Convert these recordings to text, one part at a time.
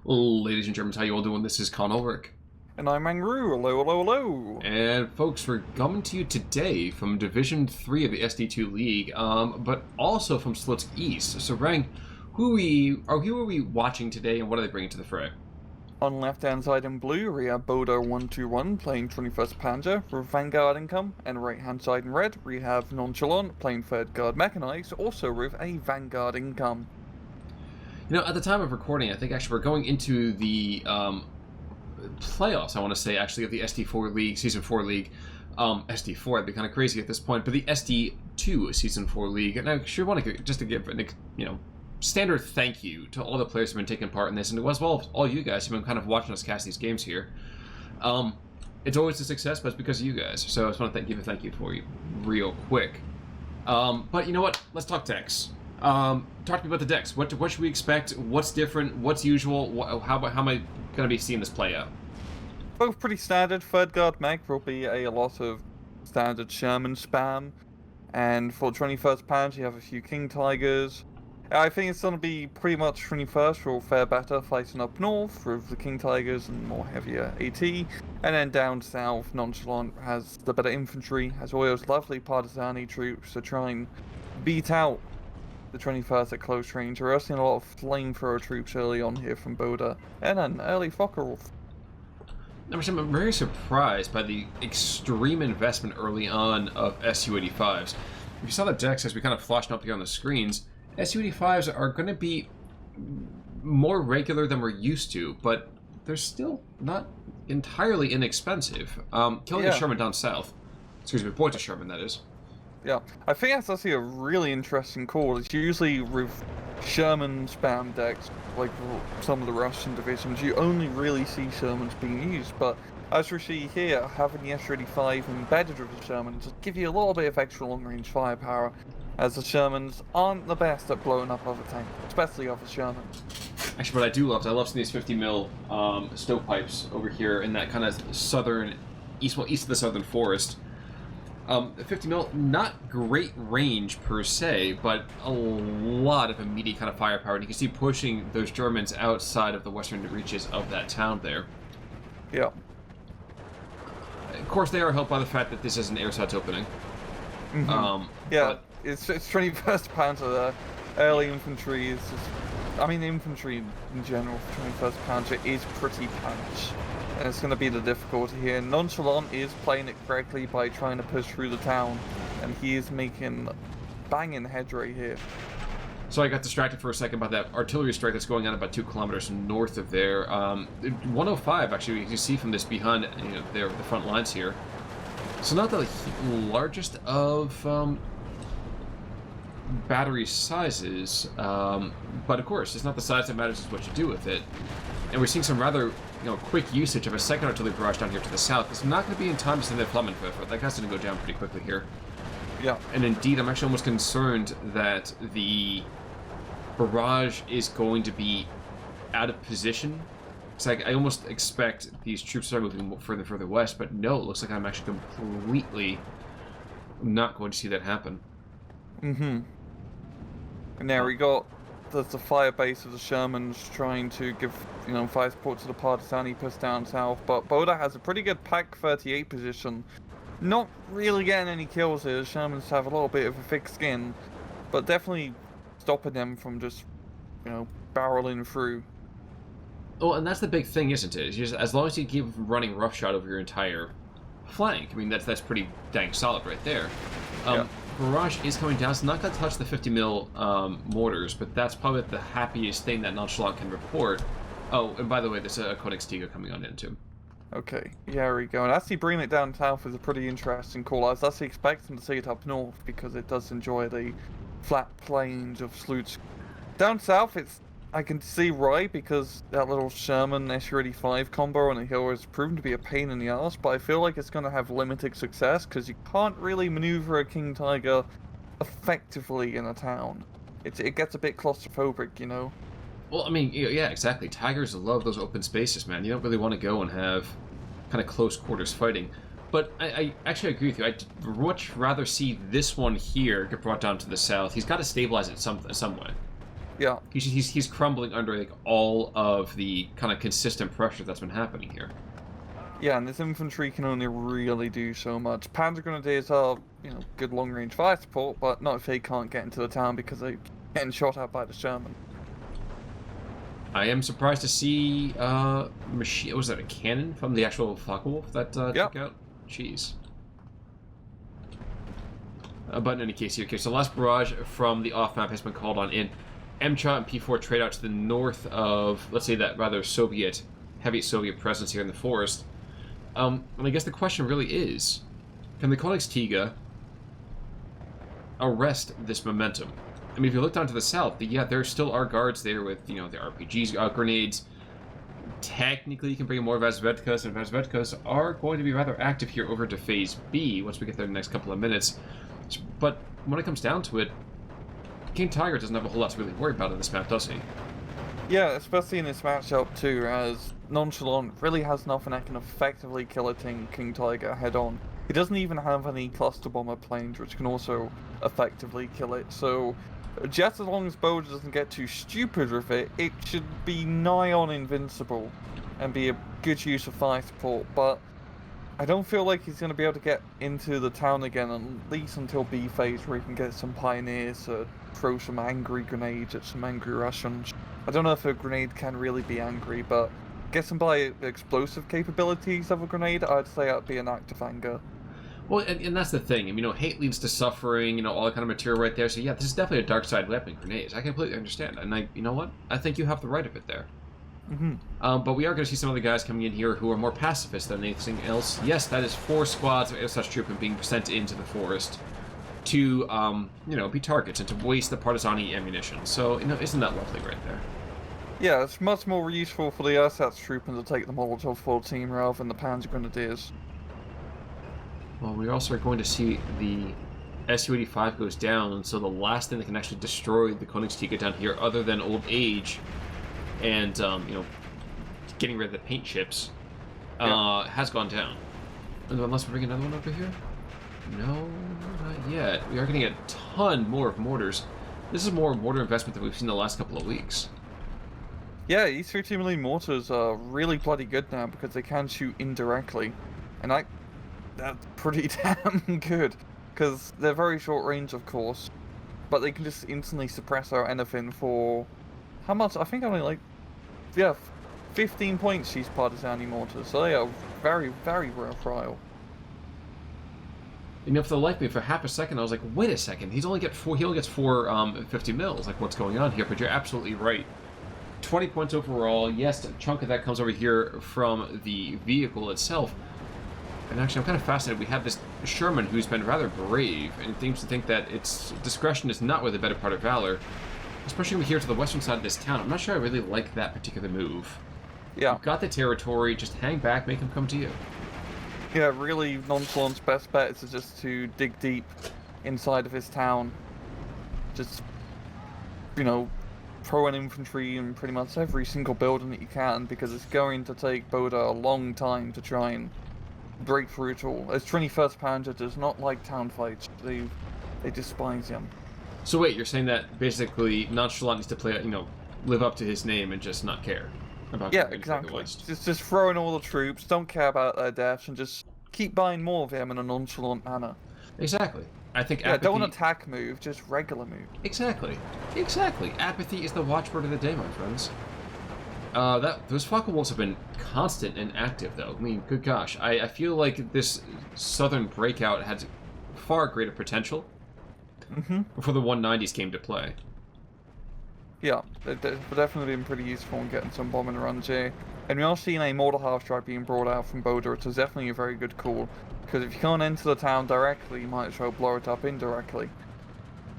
Ladies and Germans, how you all doing? This is Con Ulrich. And I'm Angru. Hello, hello, hello. And folks, we're coming to you today from Division 3 of the SD2 League, but also from Slutsk East. So Rang, who are we watching today and what are they bringing to the fray? On left-hand side in blue, we have Boda121 playing 21st Panzer for Vanguard income, and right-hand side in red, we have Nonchalant playing 3rd Guard Mechanized, also with a Vanguard income. You know, at the time of recording, I think actually we're going into the playoffs, I want to say, actually, of the SD4 League, Season 4 League. SD4, that'd be kind of crazy at this point, but the SD2 Season 4 League. And I sure want to just to give an, standard thank you to all the players who've been taking part in this, and as well as all you guys who've been kind of watching us cast these games here. It's always a success, but it's because of you guys. So I just want to give a thank you for you real quick. But you know what? Let's talk decks. Talk to me about the decks. What should we expect? What's different? What's usual? How am I going to be seeing this play out? Both pretty standard. 3rd Guard Mech will be a lot of standard Sherman spam, and for 21st Panzer you have a few King Tigers. I think it's going to be pretty much 21st will fare better fighting up north with the King Tigers and more heavier AT, and then down south Nonchalant has the better infantry, has all those lovely Partisani troops to try and beat out the 21st at close range. We're seeing a lot of flamethrower troops early on here from Boda, and an early Focke-Wulf. I'm very surprised by the extreme investment early on of SU-85s. If you saw the decks as we kind of flashed up here on the screens, SU-85s are going to be more regular than we're used to, but they're still not entirely inexpensive. Killing a Sherman down south. Excuse me, point to Sherman, that is. Yeah, I think that's actually a really interesting call. It's usually with Sherman spam decks, like some of the Russian divisions, you only really see Shermans being used, but as we see here, having the SU-85 embedded with the Sherman just give you a little bit of extra long-range firepower, as the Shermans aren't the best at blowing up other tanks, especially other Sherman. Actually, what I do love is I love seeing these 50 mil stovepipes over here in that kind of southern, east of the southern forest. 50 mil, not great range per se, but a lot of immediate kind of firepower. And you can see pushing those Germans outside of the western reaches of that town there. Yeah. Of course, they are helped by the fact that this is an ersatz opening. Mm-hmm. Yeah, it's 21st Panzer there. Early infantry is just... I mean, infantry in general for 21st Panzer is pretty punch. And it's going to be the difficulty here. Nonchalant is playing it correctly by trying to push through the town, and he is making banging headway here. So I got distracted for a second by that artillery strike that's going on about 2 kilometers north of there. 105, actually, you can see from this behind the front lines here. So not the largest of battery sizes, but of course, it's not the size that matters, it's what you do with it. And we're seeing some rather quick usage of a second artillery barrage down here to the south. It's not going to be in time to send the Flammenwerfer. That guy's going to go down pretty quickly here. Yeah. And indeed, I'm actually almost concerned that the barrage is going to be out of position. It's like I almost expect these troops to start moving further and further west, but no, it looks like I'm actually completely not going to see that happen. Mm-hmm. And there we got the fire base of the Shermans trying to give, fire support to the Partisani push down south, but Boda has a pretty good Pack 38 position. Not really getting any kills here. The Shermans have a little bit of a thick skin, but definitely stopping them from just, barreling through. Well, and that's the big thing, isn't it? It's just, as long as you keep running roughshod over your entire flank, I mean, that's pretty dang solid right there. Barrage is coming down. It's not going to touch the 50 mil mortars, but that's probably the happiest thing that Nonchalant can report. Oh, and by the way, there's a Codex Tiga coming on in too. Okay, here we go. And actually bringing it down south is a pretty interesting call. I was actually expecting to see it up north because it does enjoy the flat plains of Slutsk. Down south, I can see why, because that little Sherman SU-85 combo on the hill has proven to be a pain in the ass, but I feel like it's going to have limited success because you can't really maneuver a King Tiger effectively in a town. It gets a bit claustrophobic, Well, I mean, yeah, exactly. Tigers love those open spaces, man. You don't really want to go and have kind of close quarters fighting. But I actually agree with you. I'd much rather see this one here get brought down to the south. He's got to stabilize it some way. Yeah. He's crumbling under like all of the kind of consistent pressure that's been happening here. Yeah, and this infantry can only really do so much. Panzer Grenadiers are, good long-range fire support, but not if they can't get into the town because they're getting shot at by the Sherman. I am surprised to see machine. Was that a cannon from the actual Focke-Wulf that took out? Jeez. But in any case, here, okay. So last barrage from the off map has been called on in. MCHA and P4 trade out to the north of, let's say, that rather heavy Soviet presence here in the forest. And I guess the question really is, can the Königstiege arrest this momentum? I mean, if you look down to the south, yeah, there still are guards there with, the RPGs, grenades. Technically, you can bring more Vazvedkas, and Vazvedkas are going to be rather active here over to Phase B once we get there in the next couple of minutes. But when it comes down to it, King Tiger doesn't have a whole lot to really worry about in this map, does he? Yeah, especially in this matchup too, as Nonchalant really has nothing that can effectively kill a King Tiger head-on. He doesn't even have any cluster bomber planes, which can also effectively kill it, so just as long as Boda doesn't get too stupid with it, it should be nigh on invincible and be a good use of fire support, but I don't feel like he's going to be able to get into the town again, at least until B phase, where he can get some pioneers to throw some angry grenades at some angry Russians. I don't know if a grenade can really be angry, but guessing by the explosive capabilities of a grenade, I'd say that'd be an act of anger. Well, and that's the thing. I mean, hate leads to suffering, all that kind of material right there. So yeah, this is definitely a dark side weapon, grenades. I completely understand. And you know what? I think you have the right of it there. Mm-hmm. But we are going to see some other guys coming in here who are more pacifist than anything else. Yes, that is 4 squads of such troops being sent into the forest to, be targets and to waste the Partizani ammunition. So, isn't that lovely right there? Yeah, it's much more useful for the ersatz troops to take the Molotov full team rather than the Panzer Grenadiers. Well, we also are going to see the Su-85 goes down, so the last thing that can actually destroy the Königstiege down here, other than old age and, getting rid of the paint chips, has gone down. Unless we bring another one over here? No, not yet. We are getting a ton more of mortars. This is more mortar investment than we've seen the last couple of weeks. Yeah, these 13mm mortars are really bloody good now because they can shoot indirectly. And that's pretty damn good. Because they're very short range, of course. But they can just instantly suppress out anything for... How much? I think only 15 points these Partizani mortars. So they are very, very worthwhile. For the life of me, for half a second, I was like, wait a second, he only gets 4 50 mils. Like, what's going on here? But you're absolutely right. 20 points overall. Yes, a chunk of that comes over here from the vehicle itself. And actually, I'm kind of fascinated. We have this Sherman who's been rather brave and seems to think that its discretion is not with the better part of valor. Especially over here to the western side of this town. I'm not sure I really like that particular move. Yeah. You've got the territory, just hang back, make him come to you. Yeah, really, Nonchalant's best bet is just to dig deep inside of his town. Just, throw an infantry in pretty much every single building that you can, because it's going to take Boda a long time to try and break through it all. As 21st Panzer does not like town fights. They despise them. So wait, you're saying that basically Nonchalant needs to play, live up to his name and just not care about exactly. Just throw in all the troops, don't care about their deaths, and just keep buying more of them in a nonchalant manner. Exactly. I think apathy... don't attack move, just regular move. Exactly. Apathy is the watchword of the day, my friends. Those Focke-Wulfs have been constant and active, though. I mean, good gosh. I feel like this southern breakout had far greater potential before the 190s came to play. Yeah, they've definitely been pretty useful in getting some bombing runs here. And we are seeing a Mortar half strike being brought out from Boda, which is definitely a very good call. Because if you can't enter the town directly, you might as well blow it up indirectly.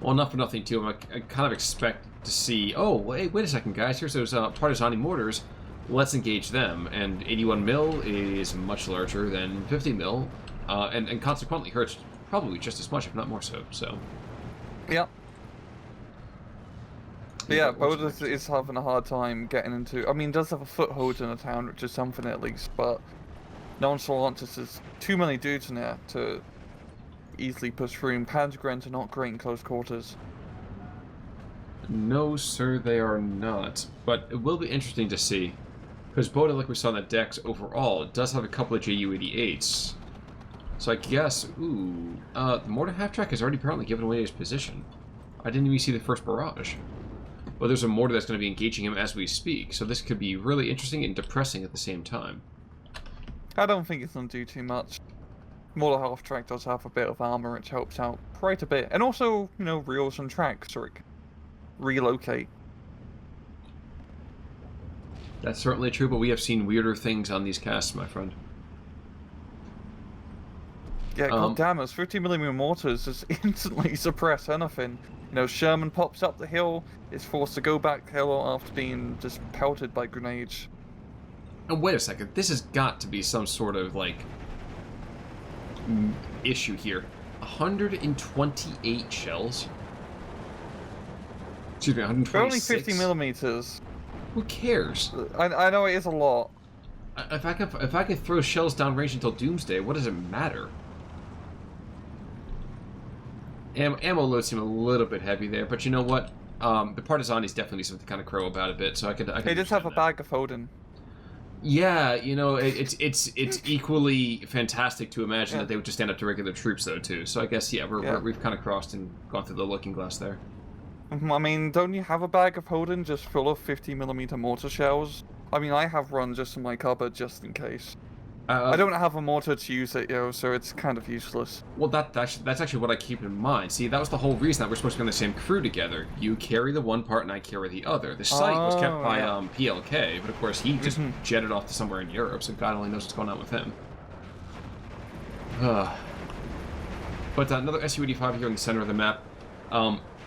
Well, not for nothing, too. I kind of expect to see, oh, wait a second, guys. Here's those Partizani mortars. Let's engage them. And 81 mil is much larger than 50 mil. And consequently hurts probably just as much, if not more so. Yeah. But yeah, Boda is having a hard time getting into... I mean, does have a foothold in the town, which is something at least, but Nonchalant just has too many dudes in there to easily push through, and Panzer Grens are not great in close quarters. No, sir, they are not. But it will be interesting to see. Because Boda, like we saw in the decks overall, does have a couple of Ju-88s. So I guess, the Mortar half-track has already apparently given away his position. I didn't even see the first barrage. But there's a Mortar that's going to be engaging him as we speak, so this could be really interesting and depressing at the same time. I don't think it's going to do too much. Mortar half-track does have a bit of armor, which helps out quite a bit. And also, you know, reels and tracks, so it can relocate. That's certainly true, but we have seen weirder things on these casts, my friend. Yeah, goddamn, those 50mm mortars just instantly suppress anything. You know, Sherman pops up the hill, is forced to go back hill after being just pelted by grenades. And wait a second, this has got to be some sort of, like, issue here. 128 shells? Excuse me, 126? Only 50mm. Who cares? I know it is a lot. If I could throw shells downrange until Doomsday, what does it matter? Ammo loads seem a little bit heavy there, but you know what? The Partisanis definitely something to kind of crow about a bit, so I could. They just have a bag of holding. Yeah, you know, it's equally fantastic to imagine that they would just stand up to regular troops though too. So I guess we've kind of crossed and gone through the looking glass there. I mean, don't you have a bag of holding just full of 50mm mortar shells? I mean, I have one just in my cupboard just in case. I don't have a mortar to use it, so it's kind of useless. Well, that's actually what I keep in mind. See, that was the whole reason that we're supposed to be on the same crew together. You carry the one part and I carry the other. The site was kept by PLK, but of course he just jetted off to somewhere in Europe, so God only knows what's going on with him. But another Su-85 here in the center of the map.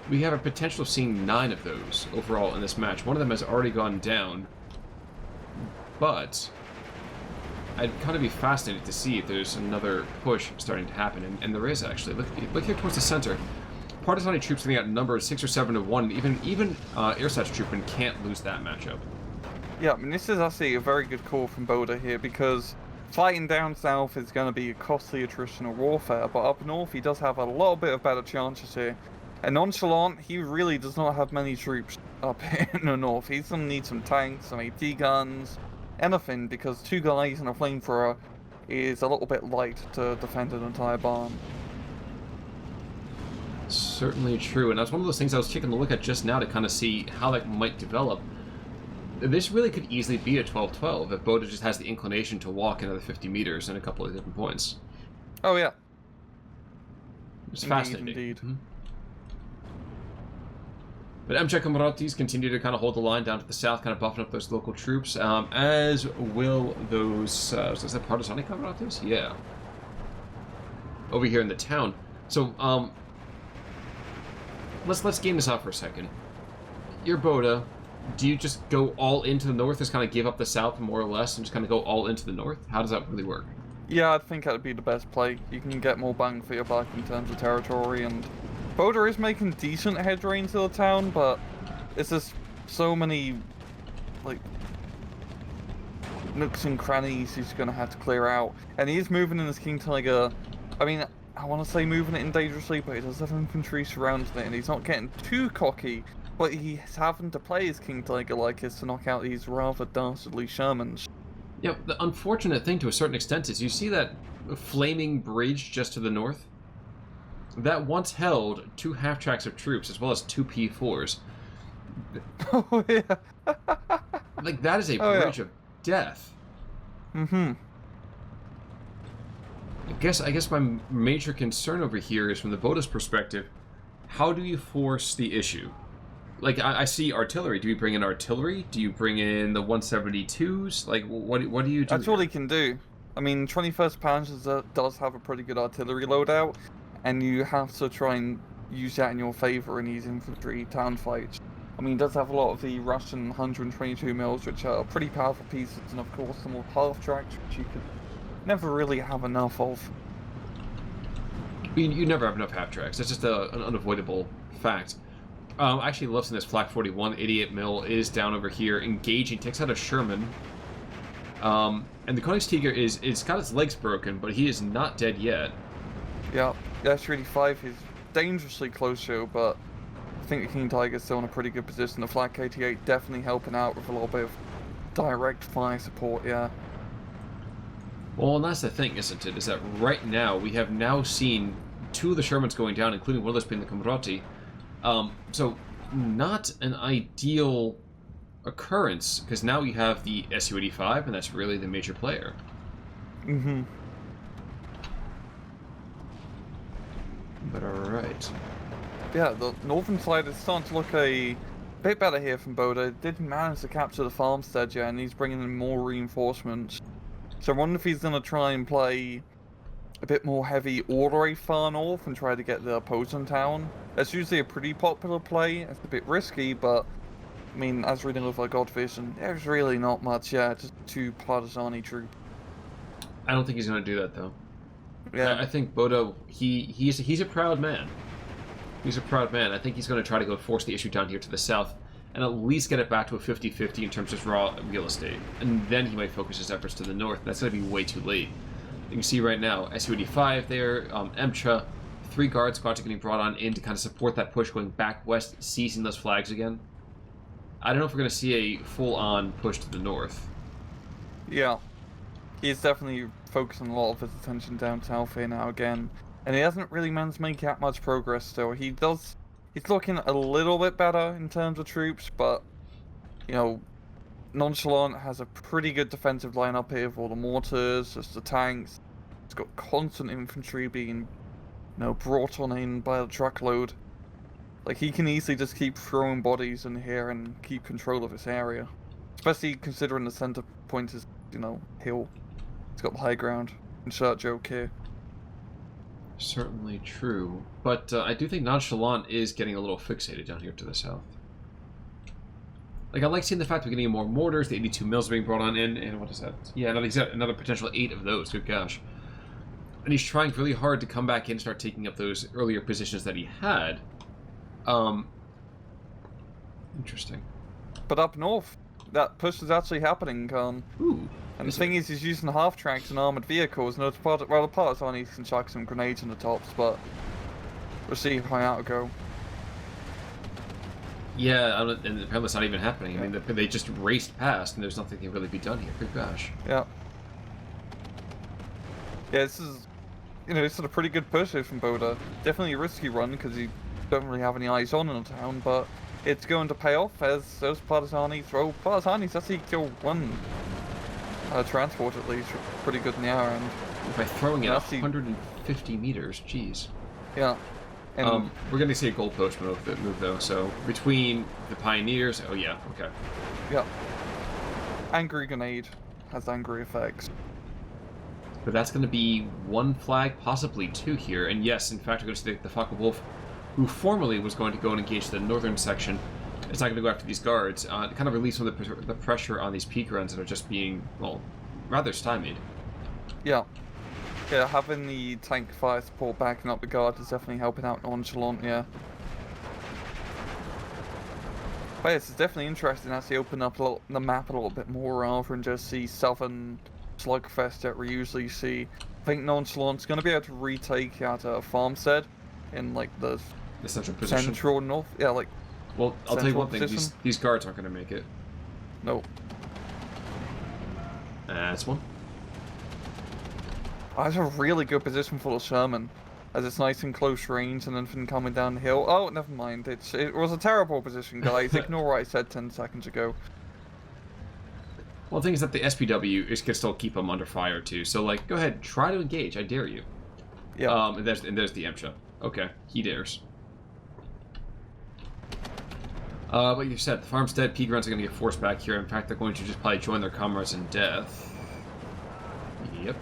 We have a potential of seeing 9 of those overall in this match. One of them has already gone down, but I'd kind of be fascinated to see if there's another push starting to happen, and there is actually. Look here towards the center. Partisani troops getting outnumbered 6 or 7 to 1. Even Airsat's troopmen can't lose that matchup. Yeah, I mean, this is actually a very good call from Boda here, because fighting down south is going to be a costly attritional warfare, but up north he does have a little bit of better chances here. And Nonchalant, he really does not have many troops up in the north. He's going to need some tanks, some AT guns, anything, because 2 guys and a flamethrower is a little bit light to defend an entire barn. Certainly true, and that's one of those things I was taking a look at just now to kind of see how that might develop. This really could easily be a 12-12 if Boda just has the inclination to walk another 50 meters in a couple of different points. Oh yeah. It's fascinating. Indeed. Mm-hmm. But MJ Camaratis continue to kind of hold the line down to the south, kind of buffing up those local troops, as will those, is that Partisani Camaratis? Yeah. Over here in the town. So, let's game this out for a second. You're Boda. Do you just go all into the north, just kind of give up the south more or less, and just kind of go all into the north? How does that really work? Yeah, I think that would be the best play. You can get more bang for your buck in terms of territory, and Boda is making decent headway into the town, but it's just so many, like, nooks and crannies he's going to have to clear out. And he is moving in his King Tiger. I mean, I want to say moving it in dangerously, but he does have infantry surrounding it, and he's not getting too cocky, but he's having to play his King Tiger like this to knock out these rather dastardly Shermans. Yeah, the unfortunate thing to a certain extent is you see that flaming bridge just to the north? That once held 2 half-tracks of troops as well as 2 P4s. Oh, yeah. Like, that is a bridge of death. Mm-hmm. I guess my major concern over here is from the Boda's perspective, how do you force the issue? Like, I see artillery. Do you bring in artillery? Do you bring in the 172s? Like, what do you do? That's all he can do. I mean, 21st Panzer does have a pretty good artillery loadout, and you have to try and use that in your favor in these infantry town fights. I mean, he does have a lot of the Russian 122 mils, which are pretty powerful pieces, and of course the more half-tracks, which you could never really have enough of. You never have enough half-tracks. That's just an unavoidable fact. I actually love seeing this Flak 41, 88 mil is down over here, engaging, takes out a Sherman. And the Königstiger is got its legs broken, but he is not dead yet. Yeah, the S-35 is dangerously close to, but think the King Tiger's still in a pretty good position. The Flak KT-8 definitely helping out with a little bit of direct fire support, yeah. Well, and that's the thing, isn't it? Is that right now we have now seen 2 of the Shermans going down, including one of those being the Komroti. So not an ideal occurrence, because now we have the Su-85, and that's really the major player. Mm-hmm. But alright. Yeah, the northern side is starting to look a bit better here from Boda. Did manage to capture the farmstead, yeah, and he's bringing in more reinforcements. So I wonder if he's going to try and play a bit more heavy all the way far north and try to get the opposing town. That's usually a pretty popular play. It's a bit risky, but I mean, as reading over God Vision, there's really not much, yeah, just 2 Partisani troops. I don't think he's going to do that, though. Yeah. I think Boda, he's a proud man. He's a proud man. I think he's going to try to go force the issue down here to the south and at least get it back to a 50-50 in terms of raw real estate. And then he might focus his efforts to the north. That's going to be way too late. You can see right now, Su-85 there, Emcha, 3 guard squads are getting brought on in to kind of support that push going back west, seizing those flags again. I don't know if we're going to see a full-on push to the north. Yeah. He's definitely focusing a lot of his attention down south here now again. And he hasn't really managed to make that much progress still. He's looking a little bit better in terms of troops, but, you know, Nonchalant has a pretty good defensive lineup here with all the mortars, just the tanks. He's got constant infantry being, you know, brought on in by the truckload. Like, he can easily just keep throwing bodies in here and keep control of this area. Especially considering the center point is, you know, hill. He's got the high ground. Insert joke here. Certainly true. But I do think Nonchalant is getting a little fixated down here to the south. Like, I like seeing the fact we're getting more mortars, the 82 mils are being brought on in, and what is that? Yeah, he's got another potential 8 of those, good gosh. And he's trying really hard to come back in and start taking up those earlier positions that he had. Interesting. But up north, that push is actually happening, Ooh. And the thing is, he's using half-tracks and armoured vehicles, and the Partisani can chuck some grenades in the tops, but we'll see how that'll go. Yeah, and apparently it's not even happening. I mean, they just raced past, and there's nothing that can really be done here. Good gosh. Yeah. Yeah, this is, you know, this is a pretty good push here from Boda. Definitely a risky run, because you don't really have any eyes on in the town, but it's going to pay off as those Partisani throw. Partisani's actually kill 1 transport at least, pretty good in the air end. By throwing it 150 meters, jeez. Yeah. And we're going to see a goalpost move though, so between the Pioneers, oh yeah, okay. Yeah. Angry Grenade has angry effects. But that's going to be 1 flag, possibly 2 here, and yes, in fact, we're going to see the Focke-Wulf, who formerly was going to go and engage the northern section, is not going to go after these guards, to kind of release some of the pressure on these peak runs that are just being, well, rather stymied. Yeah. Yeah, having the tank fire support backing up the guard is definitely helping out Nonchalant, yeah. But yeah, it's definitely interesting as they open up the map a little bit more rather than just see southern slugfest that we usually see. I think Nonchalant's going to be able to retake out a farmstead in like the central position. Central north, yeah, like. Well, I'll tell you one thing, these guards aren't going to make it. Nope. That's one. That's a really good position for the Sherman, as it's nice and close range and anything coming down the hill. Oh, never mind. It was a terrible position, guys. Ignore what I said 10 seconds ago. Well, the thing is that the SPW can still keep them under fire too. So, like, go ahead, try to engage. I dare you. Yeah. And there's the Emcha. Okay, he dares. But you said the farmstead peak runs are going to get forced back here. In fact, they're going to just probably join their comrades in death. Yep.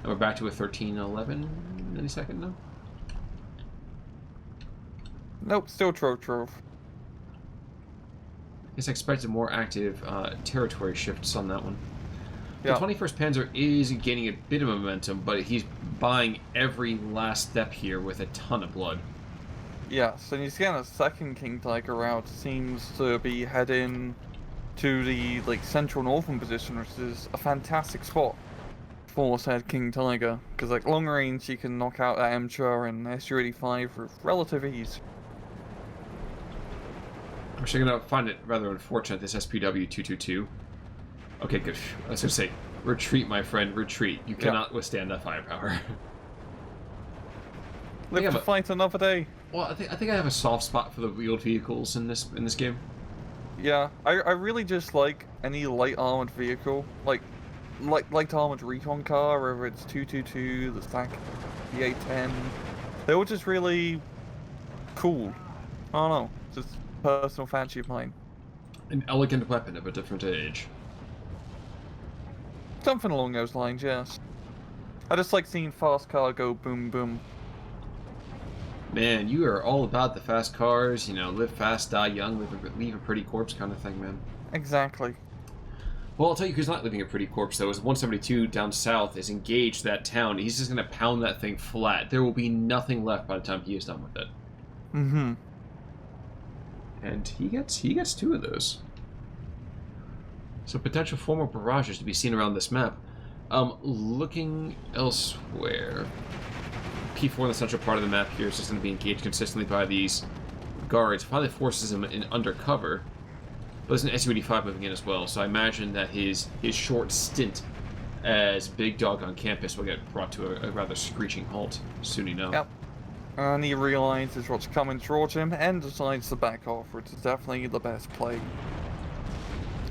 And we're back to a 13-11 any second now. Nope, still Trove. I expected more active territory shifts on that one. Yeah. The 21st Panzer is gaining a bit of momentum, but he's buying every last step here with a ton of blood. Yes, and he's getting a second King Tiger route. Seems to be heading to the central northern position, which is a fantastic spot for said King Tiger. Because long range, you can knock out that Emcha and Su-85 with relative ease. I'm actually gonna find it rather unfortunate, this SPW-222. Okay, good. I was gonna say, retreat, my friend, retreat. You cannot withstand that firepower. Live to fight another day. Well, I think I have a soft spot for the wheeled vehicles in this game. Yeah, I really just like any light armored vehicle, like light armored recon car, whether it's 222, the stack, the A10. They're all just really cool. I don't know, just personal fancy of mine. An elegant weapon of a different age. Something along those lines, yes. I just like seeing fast car go boom boom. Man, you are all about the fast cars, you know, live fast, die young, leave a pretty corpse kind of thing, man. Exactly. Well, I'll tell you who's not leaving a pretty corpse, though, is 172 down south is engaged that town. He's just going to pound that thing flat. There will be nothing left by the time he is done with it. Mm-hmm. And he gets 2 of those. So potential 4 more barrages to be seen around this map. Looking elsewhere... P4 in the central part of the map here is just going to be engaged consistently by these guards. Finally forces him in undercover. But there's an SU-85 moving in as well, so I imagine that his short stint as Big Dog on campus will get brought to a rather screeching halt soon enough. Yep. And he realizes what's coming towards him and decides to back off, which is definitely the best play.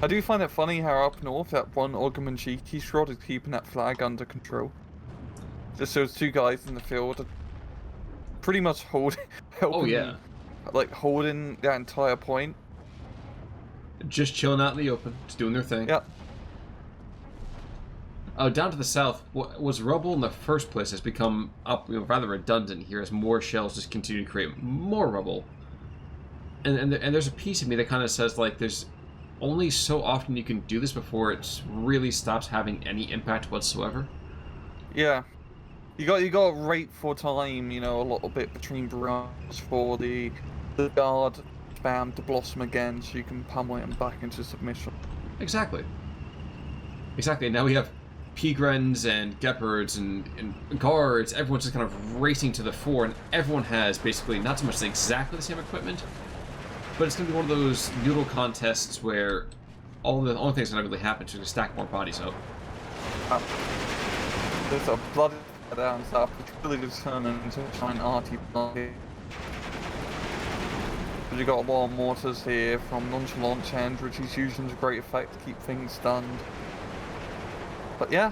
I do find it funny how up north that one Ogman-Cheeky squad is keeping that flag under control. Just those 2 guys in the field are pretty much helping, like holding that entire point. Just chilling out in the open, just doing their thing. Yep. Down to the south, what was rubble in the first place has become rather redundant here as more shells just continue to create more rubble. And there's a piece of me that kind of says, like, there's only so often you can do this before it really stops having any impact whatsoever. Yeah. You got to wait for time, you know, a little bit between barrages for the guard spam to blossom again, so you can pummel him back into submission. Exactly. Exactly. Now we have Pigrens and Gepards and guards. Everyone's just kind of racing to the fore, and everyone has basically not so much exactly the same equipment, but it's going to be one of those noodle contests where the only thing that's going to really happen is to stack more bodies up. There's a bloody down south, which really does turn into a giant arty bloody. But you got a lot of mortars here from Nonchalant and which is using to great effect to keep things stunned. But yeah.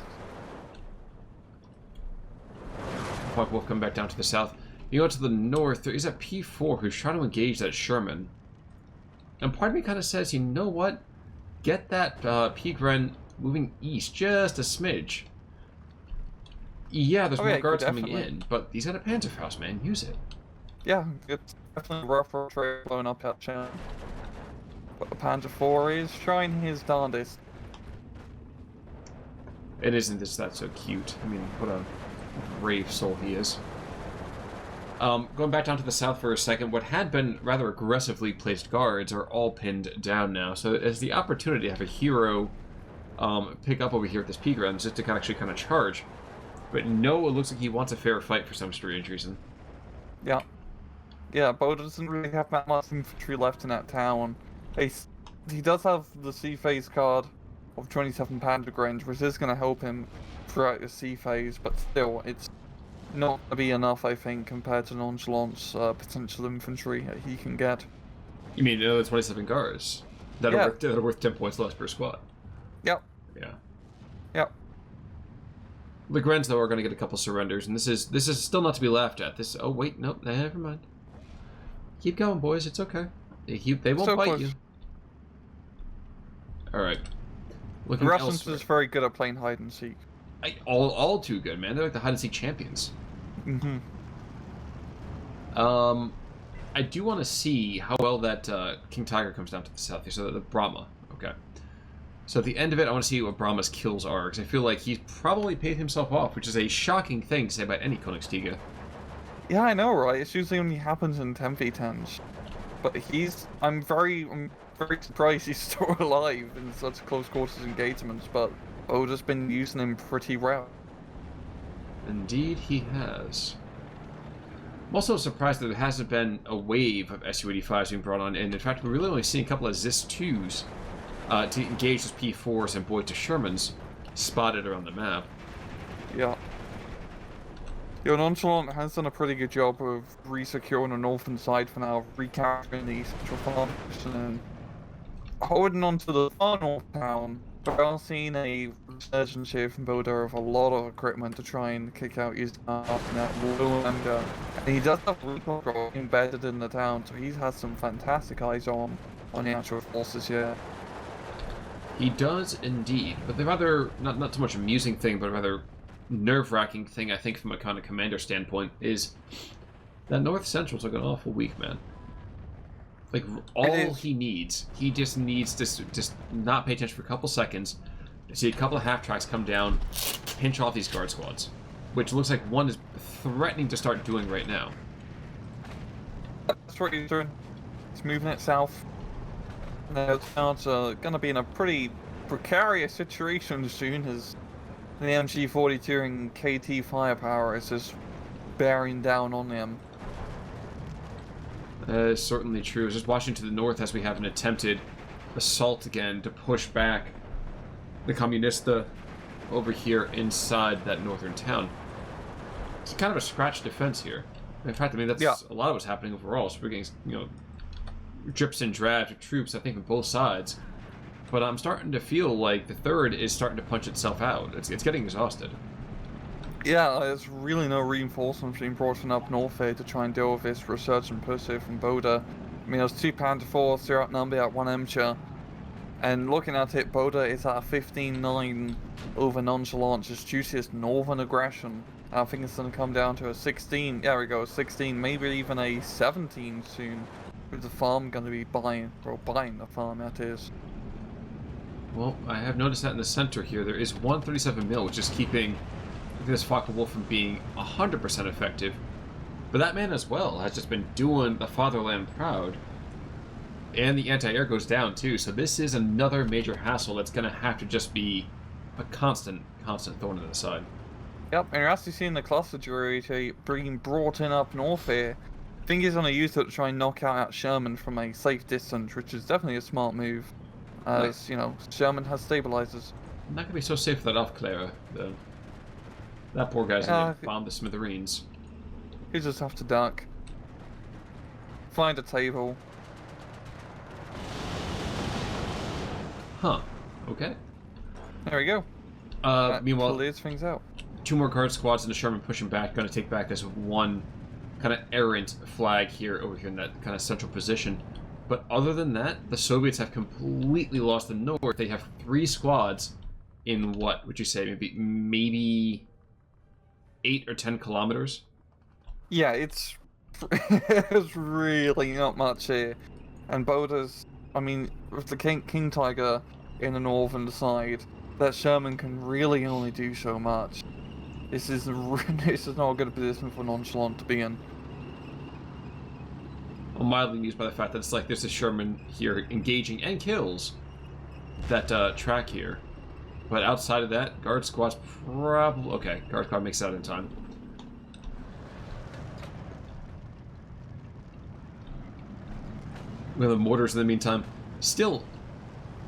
Punk Wolf come back down to the south. You go to the north, there is a P4 who's trying to engage that Sherman. And part of me kind of says, you know what? Get that Pigren moving east just a smidge. Yeah, there's more guards coming in, but he's got a Panzerfaust, man. Use it. Yeah, it's definitely rough for a trade blowing up that channel. But the Panzer IV is trying his darndest. And isn't that so cute? I mean, what a brave soul he is. Going back down to the south for a second, what had been rather aggressively placed guards are all pinned down now. So there's the opportunity to have a hero pick up over here at this Pigren just to actually kind of charge. But no, it looks like he wants a fair fight for some strange reason. Yeah. Yeah, Boda doesn't really have that much infantry left in that town. He does have the sea phase card of 27 Panzer Vanguard, which is going to help him throughout the sea phase, but still, it's not going to be enough, I think, compared to Nonchalant's potential infantry that he can get. You mean another 27 guards? That are worth 10 points less per squad. Yep. Yeah. Yep. The Grens, though, are going to get a couple surrenders, and this is still not to be laughed at. Oh, wait, nope, never mind. Keep going, boys, it's okay. They won't bite you. Alright. The Russians is very good at playing hide and seek. All too good, man. They're like the hide and seek champions. Mm-hmm. I do want to see how well that King Tiger comes down to the south here. So the Brahma. Okay. So at the end of it, I want to see what Brahma's kills are, because I feel like he's probably paid himself off, which is a shocking thing to say about any Königstiege. Yeah, I know, right? It's usually only happens in 10v10s. But I'm very surprised he's still alive in such close quarters engagements, but Boda's been using him pretty well. Indeed he has. I'm also surprised that there hasn't been a wave of Su-85s being brought on, and in fact, we're really only seeing a couple of ZIS-2s to engage those P4s and Boyd to Shermans spotted around the map. Yeah. Your Nonchalant has done a pretty good job of re-securing the northern side for now, recapturing the central farm and holding on to the far north town. But we're seeing a resurgence here from Boda of a lot of equipment to try and kick out his and that and he does have recon control embedded in the town, so he has some fantastic eyes on the actual forces here. He does indeed, but the rather, not too much amusing thing, but a rather nerve-wracking thing, I think, from a kind of commander standpoint, is that North Central's looking awful weak, man. Like, all he just needs to just not pay attention for a couple seconds, to see a couple of half-tracks come down, pinch off these guard squads, which looks like one is threatening to start doing right now. That's what he's doing. It's moving it south. The town's going to be in a pretty precarious situation soon, as the MG42 and KT firepower is just bearing down on them. That is certainly true. Just watching to the north as we have an attempted assault again to push back the Comunista over here inside that northern town. It's kind of a scratch defense here. In fact, I mean, that's a lot of what's happening overall. So we're getting, drips and drabs of troops, I think, on both sides. But I'm starting to feel like the third is starting to punch itself out. It's getting exhausted. Yeah, there's really no reinforcements being brought in up north here to try and deal with this resurgent push here from Boda. I mean, there's 2 Panther 4s, they're outnumbered at 1 MCHA. And looking at it, Boda is at a 15-9 over Nonchalant, just due to this northern aggression. I think it's going to come down to a 16, there we go, a 16, maybe even a 17 soon. With the farm going to be buying the farm, that is. Well, I have noticed that in the center here, there is 137 mil, which is keeping this Focke-Wulf from being 100% effective. But that man as well has just been doing the fatherland proud. And the anti-air goes down too, so this is another major hassle that's going to have to just be a constant thorn in the side. Yep, and you're actually seeing the cluster jury being brought in up north here. I think he's going to use it to try and knock out Sherman from a safe distance, which is definitely a smart move. As, Sherman has stabilizers. I'm not going to be so safe with that off Clara, though. That poor guy's going to bomb the smithereens. You just have to duck. Find a table. Huh. Okay. There we go. Meanwhile, clears things out. 2 more guard squads and the Sherman pushing back, going to take back this one kind of errant flag over here in that kind of central position. But other than that, the Soviets have completely lost the north. They have 3 squads in what would you say, maybe 8 or 10 kilometers? Yeah, it's really not much here. And Boda's, I mean, with the King Tiger in the northern side, that Sherman can really only do so much. This is not a good position for Nonchalant to be in. I'm mildly amused by the fact that it's like there's a Sherman here engaging and kills that track here. But outside of that, guard squad's probably... Okay, guard squad makes it out in time. We have the mortars in the meantime. Still,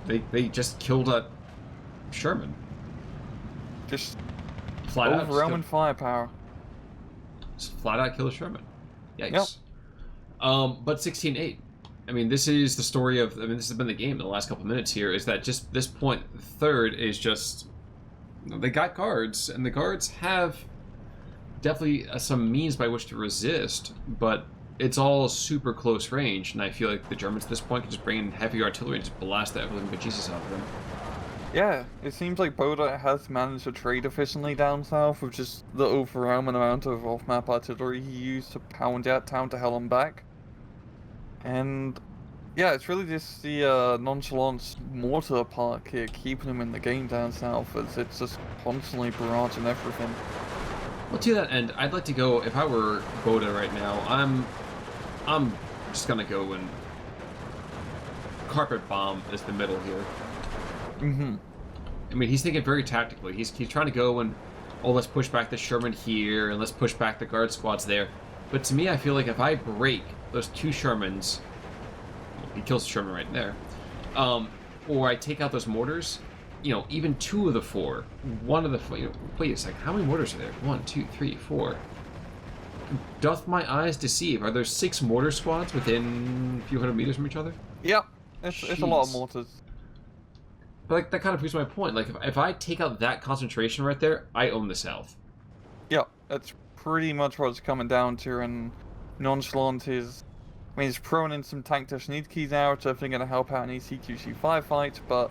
they just killed that Sherman. Just flat out. Overwhelming firepower. Just flat out kill a Sherman. Yikes. Yep. But 16-8. I mean, this is the story of... I mean, this has been the game in the last couple of minutes here, is that just this point, the third is just... They got guards, and the guards have definitely some means by which to resist, but it's all super close range, and I feel like the Germans at this point can just bring in heavy artillery and just blast the ever-living bejesus out of them. Yeah, it seems like Boda has managed to trade efficiently down south with just the overwhelming amount of off-map artillery he used to pound that town to hell and back. And yeah, it's really just the Nonchalant's Mortar park here keeping him in the game down south, as it's just constantly barraging everything. Well, to that end, I'd like to go, if I were Boda right now, I'm just gonna go and carpet bomb as the middle here. Mm-hmm. I mean, he's thinking very tactically. He's trying to go and, oh, let's push back the Sherman here, and let's push back the guard squads there. But to me, I feel like if I break those 2 Shermans, well, he kills the Sherman right there, or I take out those mortars, you know, even 2 of the 4, 1 of the 4, you know, wait a second, how many mortars are there? 1, 2, 3, 4. Doth my eyes deceive? Are there 6 mortar squads within a few hundred meters from each other? Yep, it's a lot of mortars. But like, that kind of proves my point. Like, if I take out that concentration right there, I own the South. Yep, that's pretty much what it's coming down to, and Nonchalant is... I mean, he's thrown in some tank keys now, which are definitely going to help out in ECQC firefight, but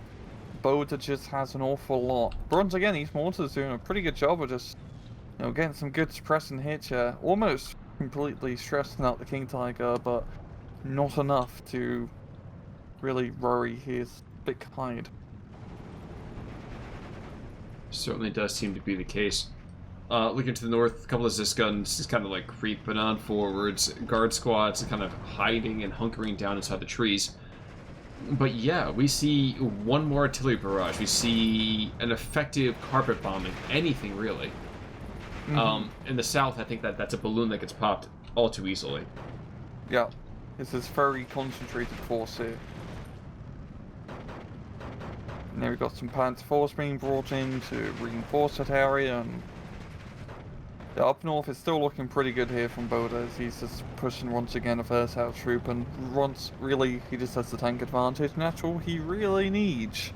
Boda just has an awful lot. But once again, these mortars doing a pretty good job of just, you know, getting some good suppressing hits here. Almost completely stressing out the King Tiger, but not enough to really worry his big hide. Certainly does seem to be the case. Looking to the north, a couple of Zis guns just kind of like creeping on forwards. Guard squads kind of hiding and hunkering down inside the trees. But yeah, we see 1 more artillery barrage. We see an effective carpet bombing. Anything really. In the south, I think that's a balloon that gets popped all too easily. Yeah, it's this very concentrated force here. And then we've got some Panzer force being brought in to reinforce that area, and yeah, up north it's still looking pretty good here from Boda, as he's just pushing once again a versatile troop, and once really he just has the tank advantage, and that's all he really needs.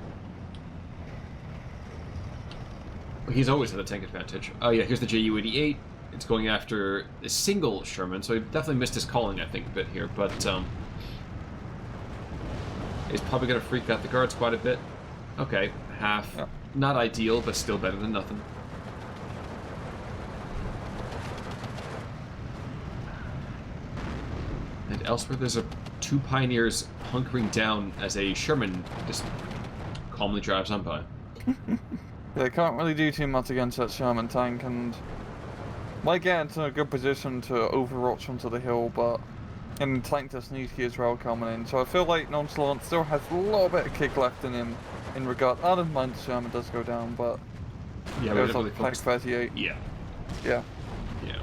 He's always had the tank advantage. Oh yeah, here's the Ju-88. It's going after a single Sherman, so he definitely missed his calling, I think, a bit here, but he's probably going to freak out the guard squad a bit. Okay, half. Yeah. Not ideal, but still better than nothing. And elsewhere, there's 2 Pioneers hunkering down as a Sherman just calmly drives on by. They can't really do too much against that Sherman tank, and might get into a good position to overwatch onto the hill, but and tank Sneaky as well coming in. So I feel like Nonchalant still has a little bit of kick left in him in regard. I don't mind the Sherman does go down, but yeah, it was like Pack 38. Yeah. Yeah. Yeah.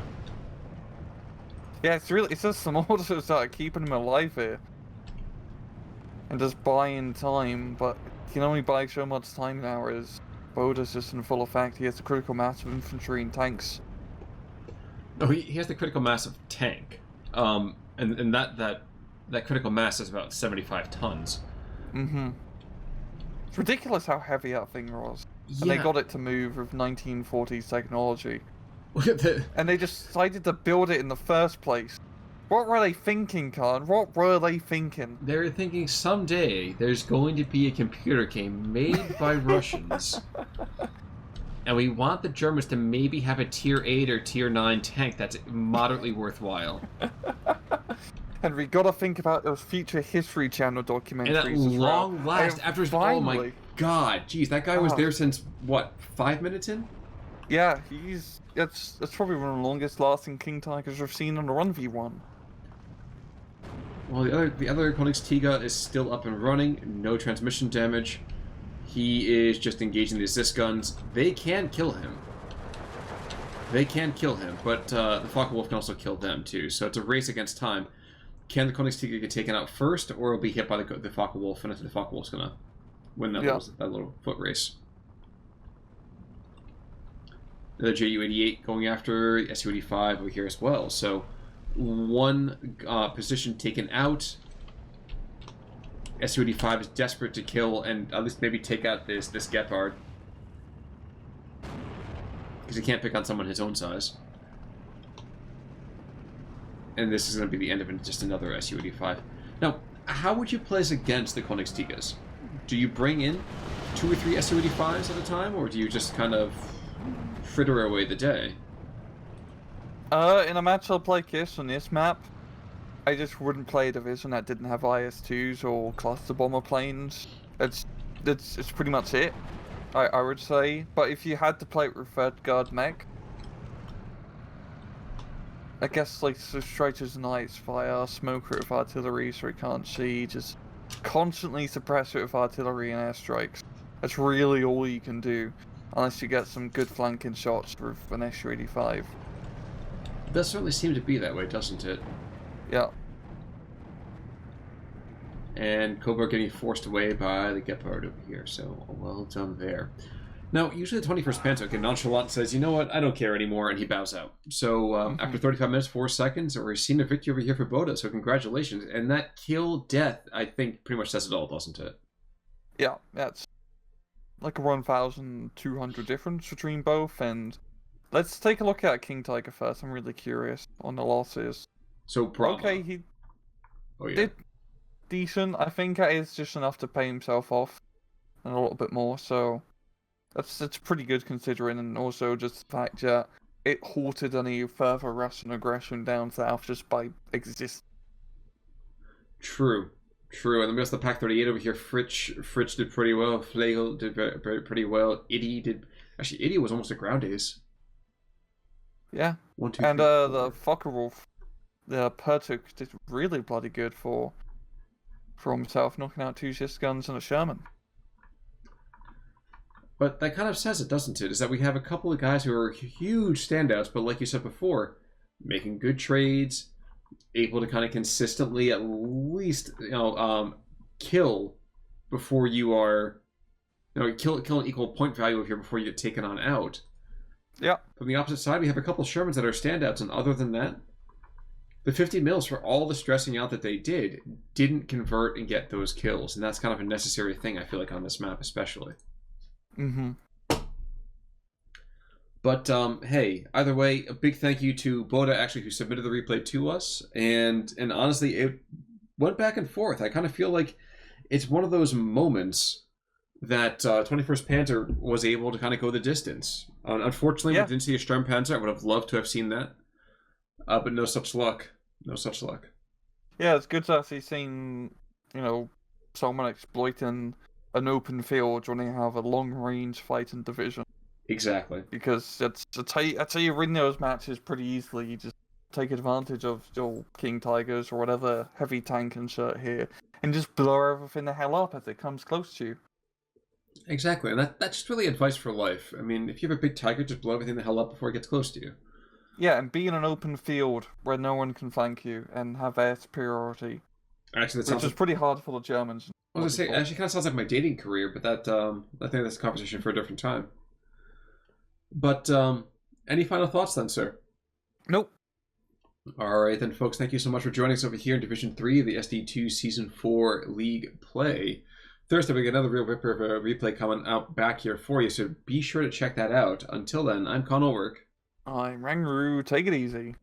Yeah, it's just some orders that are keeping him alive here. And just buying time, but you can only buy so much time now, as Boda's just in full effect. He has the critical mass of infantry and tanks. No, he has the critical mass of tank. And that critical mass is about 75 tons. Mm-hmm. It's ridiculous how heavy that thing was. Yeah. And they got it to move with 1940s technology. Look at the... And they just decided to build it in the first place. What were they thinking, Khan? What were they thinking? They were thinking someday there's going to be a computer game made by Russians. And we want the Germans to maybe have a tier 8 or tier 9 tank that's moderately worthwhile. And we gotta think about those future History Channel documentaries. And at long last, after his... Oh my god, jeez, that guy was there since, what, 5 minutes in? Yeah, that's probably one of the longest lasting King Tigers we've seen on a 1v1. Well, the other Königstiger is still up and running, no transmission damage. He is just engaging the assist guns. They can kill him. They can kill him, but the Focke-Wulf can also kill them too, so it's a race against time. Can the Königstiger get taken out first, or will be hit by the Focke-Wulf, and if the Focke-Wulf's gonna win that, that little foot race. The Ju-88 going after the Su-85 over here as well, so one position taken out. Su-85 is desperate to kill and at least maybe take out this Gepard, because he can't pick on someone his own size. And this is going to be the end of it, just another Su-85. Now, how would you place against the Königstigers? Do you bring in 2 or 3 Su-85s at a time, or do you just kind of fritter away the day? In a matchup like this on this map, I just wouldn't play a division that didn't have IS-2s or cluster bomber planes. It's pretty much it, I would say. But if you had to play it with third guard mech, I guess like Strikers and Knights fire, smoker with artillery so he can't see, just constantly suppress it with artillery and airstrikes. That's really all you can do, unless you get some good flanking shots with an Su-85. It does certainly seem to be that way, doesn't it? Yeah. And Cobra getting forced away by the Gepard over here, so well done there. Now, usually the 21st Panzer, okay, Nonchalant says, you know what, I don't care anymore, and he bows out. So after 35 minutes, 4 seconds, we're seeing a victory over here for Boda, so congratulations. And that kill death, I think, pretty much says it all, doesn't it? Yeah, that's like a 1,200 difference between both, and let's take a look at King Tiger first. I'm really curious on the losses. So, Brahma. Okay, he yeah. did decent. I think that is just enough to pay himself off, and a little bit more, so that's pretty good considering, and also just the fact that it halted any further Russian aggression down south just by existing. True. True, and then we have the Pack 38 over here. Fritz did pretty well. Flegel did pretty well. Itty did... Actually, Itty was almost at ground days. Yeah. 1, 2, and 3, 4. the Fokkerwolf, the Pertuk, did really bloody good for himself, knocking out 2 Schiss guns and a Sherman. But that kind of says it, doesn't it? Is that we have a couple of guys who are huge standouts, but like you said before, making good trades, able to kind of consistently at least, kill before you are, kill an equal point value here before you get taken on out. Yeah. From the opposite side, we have a couple of Shermans that are standouts, and other than that, the 50 mils, for all the stressing out that they didn't convert and get those kills, and that's kind of a necessary thing, I feel like, on this map especially. Mm-hmm. But, hey, either way, a big thank you to Boda, actually, who submitted the replay to us. And honestly, it went back and forth. I kind of feel like it's one of those moments that 21st Panzer was able to kind of go the distance. Unfortunately, we didn't see a Sturmpanzer. I would have loved to have seen that. But no such luck. No such luck. Yeah, it's good to actually seeing, someone exploiting an open field when they have a long-range fighting division. Exactly. Because that's how you win those matches pretty easily. You just take advantage of your King Tigers or whatever heavy tank insert here, and just blow everything the hell up as it comes close to you. Exactly, and that's just really advice for life. I mean, if you have a big tiger, just blow everything the hell up before it gets close to you. Yeah, and be in an open field where no one can flank you and have air superiority. Actually, which is pretty hard for the Germans. I was gonna say, it actually kind of sounds like my dating career, but that I think that's a conversation for a different time. But any final thoughts then, sir? Nope. All right then, folks. Thank you so much for joining us over here in Division 3 of the SD2 Season 4 League play. Thursday, we get another real ripper of a replay coming out back here for you, so be sure to check that out. Until then, I'm Con Ulrich. I'm Rangru. Take it easy.